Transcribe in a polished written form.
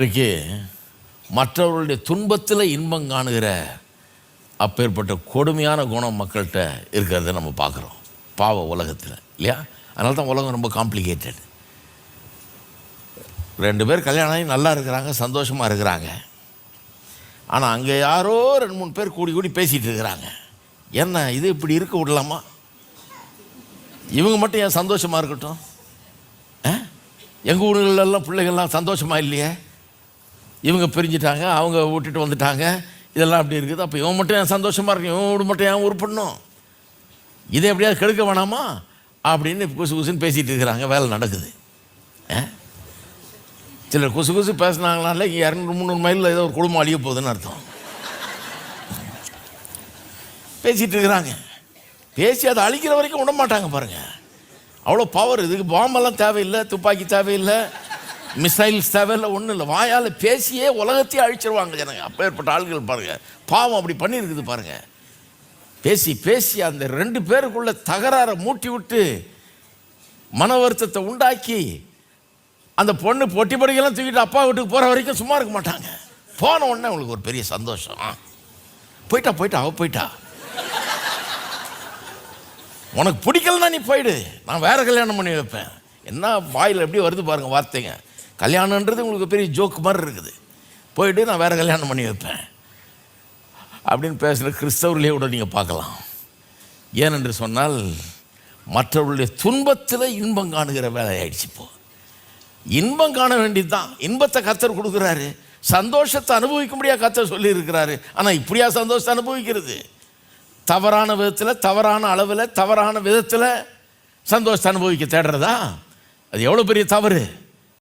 இன்றைக்கு மற்றவர்களுடைய துன்பத்தில் இன்பம் காணுகிற அப்பேற்பட்ட கொடுமையான குணம் மக்கள்கிட்ட இருக்கிறத நம்ம பார்க்குறோம் பாவ உலகத்தில் இல்லையா. அதனால தான் உலகம் ரொம்ப காம்ப்ளிகேட்டட். 2 பேர் கல்யாணம் ஆகி நல்லா இருக்கிறாங்க, சந்தோஷமாக இருக்கிறாங்க. ஆனால் அங்கே யாரோ 2-3 பேர் கூடி பேசிகிட்டு இருக்கிறாங்க. என்ன இது இப்படி இருக்க விடலாமா? இவங்க மட்டும் ஏன் சந்தோஷமாக இருக்கட்டும்? எங்கள் ஊர்களெல்லாம் பிள்ளைகள்லாம் சந்தோஷமாக இல்லையே, இவங்க பிரிஞ்சிட்டாங்க, அவங்க விட்டுட்டு வந்துட்டாங்க, இதெல்லாம் அப்படி இருக்குது. அப்போ இவன் மட்டும் ஏன் சந்தோஷமாக இருக்கு, இவன் வீடு மட்டும் ஏன் உருப்படணும், இதை எப்படியாவது கெடுக்க வேணாமா அப்படின்னு குசுன்னு பேசிகிட்டு இருக்கிறாங்க. வேலை நடக்குது. சிலர் குசு பேசினாங்கனால 200-300 மைலில் ஏதோ ஒரு குடும்பம் அழிய போகுதுன்னு அர்த்தம். பேசிகிட்டு இருக்கிறாங்க. பேசி அதை அழிக்கிற வரைக்கும் விட மாட்டாங்க பாருங்கள். அவ்வளோ பவர். இதுக்கு பாம்பெல்லாம் தேவையில்லை, துப்பாக்கி தேவையில்லை, மிசைல்ஸ் தேவையில்லை, ஒன்றும் இல்லை. வாயால் பேசியே உலகத்தையே அழிச்சிருவாங்க ஜனங்க. அப்போ ஏற்பட்ட ஆள்கள் பாருங்கள். பாவம் அப்படி பண்ணியிருக்குது பாருங்கள். பேசி அந்த 2 பேருக்குள்ள தகராறை மூட்டி விட்டு மன வருத்தத்தை உண்டாக்கி அந்த பொண்ணு பொட்டி படிக்கலாம் தூக்கிட்டு அப்பா வீட்டுக்கு போகிற வரைக்கும் சும்மா இருக்க மாட்டாங்க. போன உடனே அவங்களுக்கு ஒரு பெரிய சந்தோஷம். போயிட்டா அவ போயிட்டா, உனக்கு பிடிக்கலன்னா நீ போயிடு, நான் வேறு கல்யாணம் பண்ணி வைப்பேன். என்ன வாயில் எப்படி வருது பாருங்கள் வார்த்தைங்க. கல்யாணன்றது உங்களுக்கு பெரிய ஜோக்கு மாதிரி இருக்குது. போயிட்டு நான் வேறு கல்யாணம் பண்ணி வைப்பேன் அப்படின்னு பேசுகிற கிறிஸ்தவர்களே கூட நீங்கள் பார்க்கலாம். ஏனென்று சொன்னால் மற்றவர்களுடைய துன்பத்தில் இன்பம் காணுகிற வேலை ஆயிடுச்சு. இப்போ இன்பம் காண வேண்டியது தான். இன்பத்தை கர்த்தர் கொடுக்குறாரு, சந்தோஷத்தை அனுபவிக்கும்படியாக கர்த்தர் சொல்லியிருக்கிறாரு. ஆனால் இப்படியா சந்தோஷத்தை அனுபவிக்கிறது? தவறான விதத்தில், தவறான அளவில், தவறான விதத்தில் சந்தோஷத்தை அனுபவிக்க தேடுறதா? அது எவ்வளோ பெரிய தவறு.